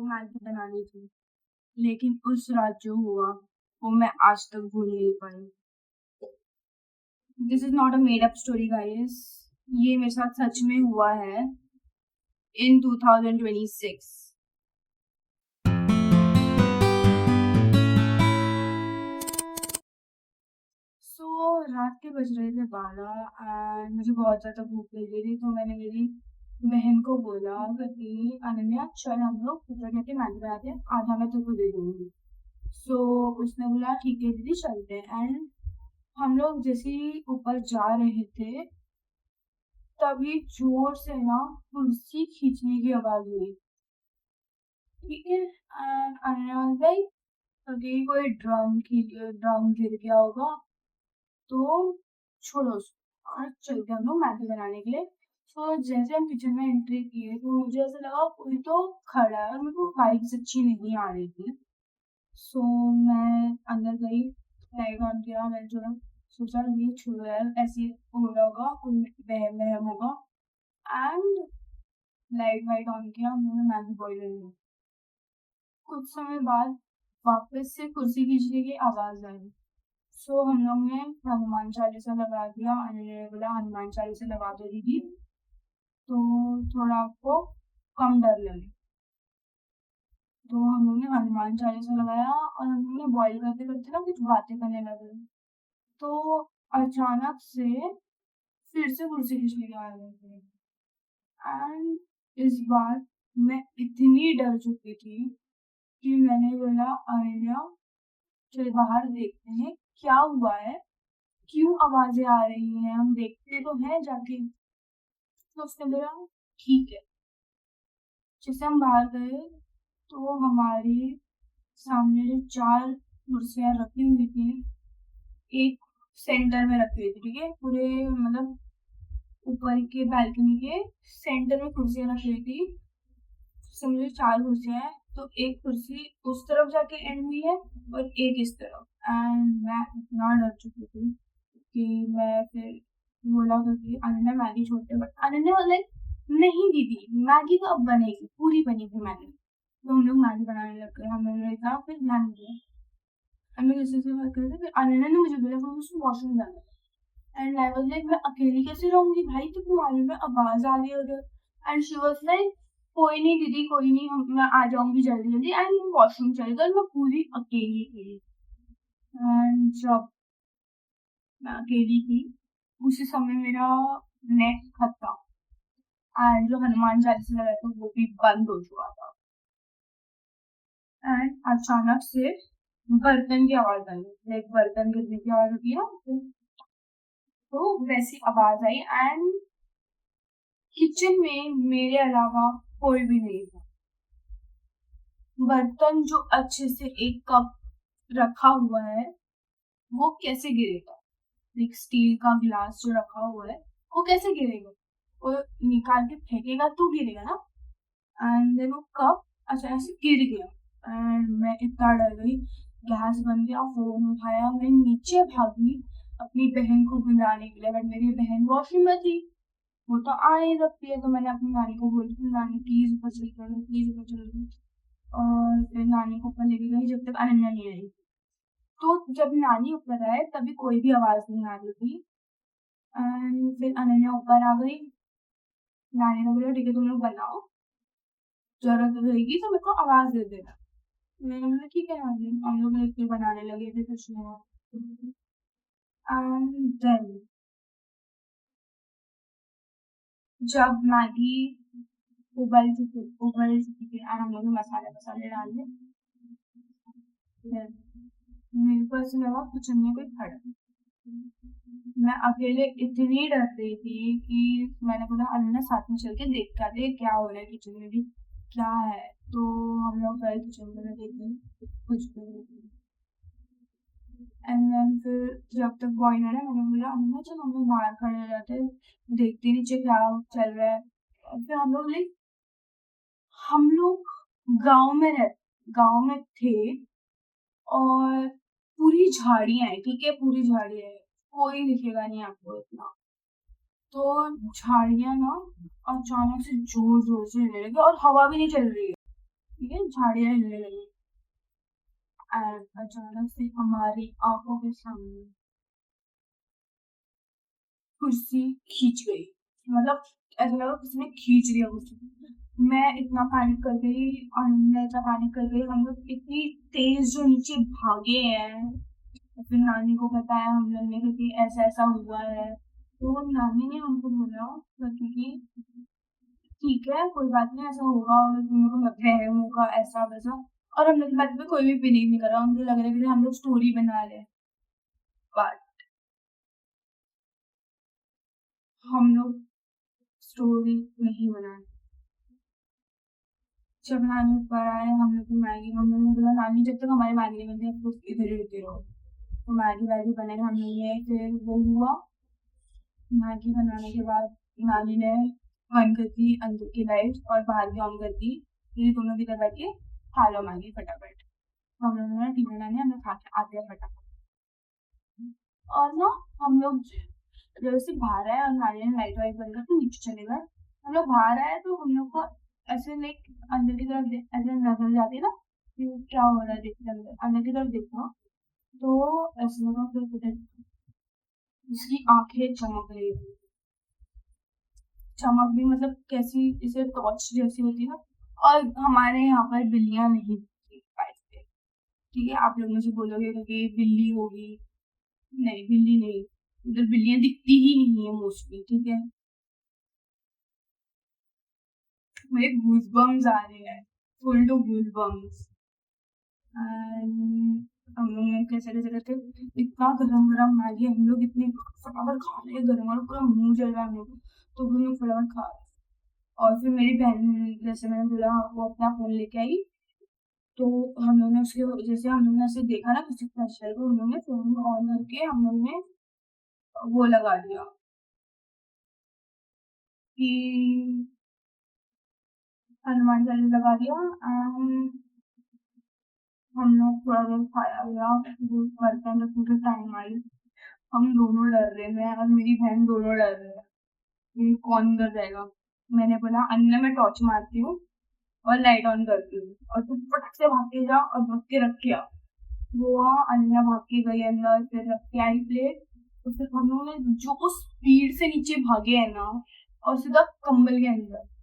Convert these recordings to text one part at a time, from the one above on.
Maggi बनानी थी, लेकिन उस रात जो हुआ वो मैं आज तक भूल नहीं पाई। This is not a made up story guys, ये मेरे साथ सच में हुआ है इन 2026। सो रात के बज रहे थे 12 एंड मुझे बहुत ज़्यादा भूख लगी थी, तो मैंने मेरी बहन को बोला कि अनन्या चल हम लोग पिज्जा करके मैगी बनाते हैं, आधा मैं तेरे को दे दूंगी। सो उसने बोला ठीक है दीदी चलते हैं। एंड हम लोग जैसे ही ऊपर जा रहे थे तभी जोर से ना कुर्सी खींचने की आवाज हुई। ठीक है, एंड अनन्या भाई कि कोई ड्रम गिर गया होगा, तो छोड़ो उसको और चलते हम लोग मैगी बनाने के लिए। तो जैसे हम किचन में एंट्री किए तो मुझे ऐसा लगा कोई तो खड़ा है और मेरे को वाइब्स अच्छी नहीं आ रही थी। सो मैं अंदर गई, लाइट ऑन किया, मैंने थोड़ा सोचा ये छोड़ो यार, ऐसे ही हो रहा होगा, कोई वहम वहम होगा। एंड लाइट वाइट ऑन किया, मैंने मैगी बॉईल कर ली। कुछ समय बाद वापस से कुर्सी खींचने की आवाज आई। सो हम लोग ने हनुमान चालीसा लगा दिया, मैंने बोला हनुमान चालीसा लगा दो दीदी, तो थोड़ा आपको कम डर लगे। तो हम लोग ने हनुमान चालीसा लगाया और हम लोग ने बॉईल करते करते ना कुछ बातें करने लगे। तो अचानक से फिर से कुर्सी खींचने की आवाज आई एंड इस बार मैं इतनी डर चुकी थी कि मैंने बोला अनन्या चल बाहर देखते हैं क्या हुआ है, क्यों आवाजें आ रही हैं, हम देखते तो हैं जाके। तो उसने बोला ठीक है। जैसे हम बाहर गए तो हमारी सामने जो 4 कुर्सियां रखी हुई थी, एक सेंटर में रखी हुई थी, ठीक है, पूरे मतलब ऊपर के बालकनी के सेंटर में कुर्सियां रखी हुई थी। समझो 4 कुर्सियां हैं, तो एक कुर्सी उस तरफ जाके एंड हुई है और एक इस तरफ। एंड मैं इतना डर चुकी थी कि मैं फिर बोला कि अनन्या मैगी छोड़ते, बट अनन्या लाइक नहीं दीदी मैगी कब बनेगी, पूरी बनेगी मैगी। तो हम लोग मैगी बनाने लग गए, हम लोगों ने इतना फिर ध्यान दिया, हम लोग किसी से बात कर रहे थे, फिर अनन्या ने मुझे बोला मुझे वॉशरूम जाना है। एंड आई वाज लाइक मैं अकेली कैसे रहूंगी भाई, तो तुम्हारे में आवाज आ रही है उधर। एंड शी वाज लाइक कोई नहीं दीदी कोई नहीं, मैं आ जाऊंगी जल्दी जल्दी। एंड वॉशरूम चली गई, मैं पूरी अकेली थी। एंड जब मैं अकेली थी उसी समय मेरा नेट खत्म एंड जो हनुमान चालीसा लगा था वो भी बंद हो चुका था। एंड अचानक से बर्तन की आवाज आई, लाइक बर्तन गिरने की आवाज होती है, तो वैसी आवाज आई। एंड किचन में मेरे अलावा कोई भी नहीं था। बर्तन जो अच्छे से एक कप रखा हुआ है वो कैसे गिरेगा, एक स्टील का गिलास जो रखा हुआ है वो कैसे गिरेगा, वो निकाल के फेंकेगा तो गिरेगा ना। एंड देन वो कप अचानक से गिर गया एंड मैं इतना डर गई, गैस बन गया, फोन उठाया, मैं नीचे भागी अपनी बहन को बुलाने के लिए, बट मेरी बहन वॉशरूम में थी, वो तो आ नहीं सकती है। तो मैंने अपनी नानी को बोली नानी प्लीज ऊपर चल कर प्लीज ऊपर चल कर, और फिर नानी को ऊपर लेके गई जब तक अनन्या नहीं आई। तो जब नानी ऊपर आए तभी कोई भी आवाज नहीं आ रही थी। एंड फिर अनन्या ऊपर आ गई, नानी ने बोला ठीक है तुम लोग बनाओ, जरूरत रहेगी तो मेरे को आवाज दे देना। मैंने बोला ठीक है नानी, हम लोग मिलकर बनाने लगे थे कुछ नहीं। एंड देन जब मैगी उबल चुकी थी एंड हम लोग ने मसाले वसाले डाले, फिर मेरे को ऐसा लगा किचन में कोई खड़ा है। मैं अकेले इतनी डर रही थी कि मैंने बोला अनन्या साथ में चल के देख के आते क्या हो रहा है किचन में भी, क्या है। तो हम लोग गए किचन में देखने, कुछ भी नहीं। एंड देन फिर जब तक बॉय ना मैंने बोला अनन्या चल हम लोग बाहर खड़े हो जाते हैं, देखते नीचे क्या चल रहा है। और फिर हम लोग गांव में थे और पूरी झाड़ियां है, ठीक है, पूरी झाड़ियां है, कोई दिखेगा नहीं आपको इतना। तो झाड़ियां ना अचानक से जोर जोर से हिलने लगी और हवा भी नहीं चल रही है। ठीक है, झाड़ियाँ हिलने लगी एंड अचानक से हमारी आँखों के सामने कुर्सी खींच गई। मतलब ऐसा लगा किसी ने खींच लिया कुर्सी। मैं इतना पैनिक कर गई और मैं इतना पैनिक कर गई, हम लोग इतनी तेज़ जो नीचे भागे हैं। और फिर नानी को बताया हम लोग ने कि ऐसा-ऐसा हुआ है। तो नानी ने हमको बोला करके कि ठीक है, कोई बात नहीं, ऐसा होगा और तुम लोग को वहम होगा ऐसा-वैसा। और हम लोग की बात पे कोई भी बिलीव नहीं कर रहा, उनको लग रहा है कि हम लोग स्टोरी बना रहे हैं। बट हम लोग स्टोरी नहीं बनाए। जब नानी ऊपर आए, हम लोग की मैगी, मम्मी ने बोला नानी जब तक हमारी मैगी नहीं बनती आप लोग इधर ही रुके रहो। तो मैगी-वैगी बने, हमने फिर वो हुआ, मैगी बनाने के बाद नानी ने बंद कर दी अंदर की लाइट और बाहर की ऑन कर दी। ये दोनों इधर बैठ के खा लो मैगी फटाफट। हम लोगों ने टीवी मैंने हमने खा के आ गया फटाफट। और ना हम लोग जैसे बाहर आए और नानी ने लाइट वाइट बंद कर के नीचे चले गए। हम लोग बाहर आए तो हम लोग को ऐसे लाइक अंदर की तरफ ऐसे नजर जाती है ना कि क्या हो रहा है, देखते अंदर की तरफ देखा तो ऐसे लगा फिर कुछ जिसकी आंखें चमक रही थी। चमक भी मतलब कैसी, जैसे टॉर्च जैसी होती है ना। और हमारे यहाँ पर बिल्लियां नहीं दिखती बाइक पे। ठीक है, आप लोग मुझे बोलोगे कि बिल्ली होगी। नहीं, बिल्ली नहीं, उधर बिल्लियां दिखती ही नहीं है मोस्टली। ठीक है, मेरे गूज़बम्प्स आ रहे हैं, फुल टू गूज़बम्प्स। एंड हम लोग ने कैसे-कैसे करके इतना गरम-गरम मैगी हम लोग इतने फटाफट खा रहे हैं, गरम और पूरा मुँह जल रहा है हम लोग, तो भी हम लोग फटाफट खा रहे हैं। और फिर मेरी बहन, जैसे मैंने बोला, वो अपना फ़ोन लेके आई, तो हम लोग ने उसके जैसे हम लोग ने ऐसे देखा ना किसी फ्लैशलाइट को, हम लोग ने फ़ोन ऑन करके हम लोग ने वो लगा दिया कि हनुमान चालीसा लगा दिया एंड हम लोग थोड़ा देर खाया-वाया, फिर बर्तन रखने का टाइम आई। हम दोनों डर रहे हैं, मैं और मेरी बहन दोनों डर रहे हैं कि कौन अंदर जाएगा। मैंने बोला अन्य मैं टॉर्च मारती हूँ और लाइट ऑन करती हूँ और तू फट से भाग के जा और भाग के रख के आ। वो अन्य भाग के गई अंदर, फिर रख के आई प्लेट। तो फिर हम लोगों ने जो स्पीड से नीचे भागे हैं ना और सीधा कंबल के अंदर।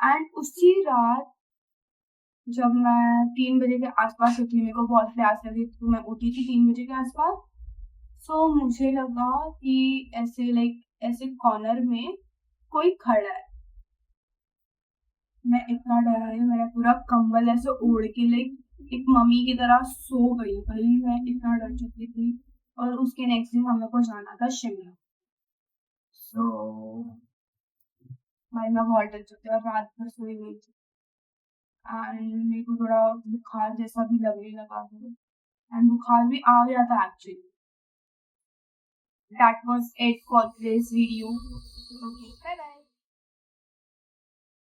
एंड उसी रात जब मैं 3 बजे के आस-पास उठी, मेरे को बहुत प्यास लगी तो मैं उठी थी 3 बजे के आस-पास। सो मुझे लगा कि ऐसे लाइक ऐसे कॉर्नर में कोई खड़ा है। मैं इतना डर गई, मैंने पूरा कंबल ऐसे ओढ़ के लाइक एक मम्मी की तरह सो गई। भाई मैं इतना डर चुकी थी। और उसके नेक्स्ट दिन हम लोग को जाना था शिमला। सो भाई मैं बहुत डर चुकी थी और रात भर सोई नहीं थी। एंड मेरे को थोड़ा बुखार जैसा भी लगने लगा था एंड बुखार भी आ गया था actually. That was it for this video. Okay, bye bye.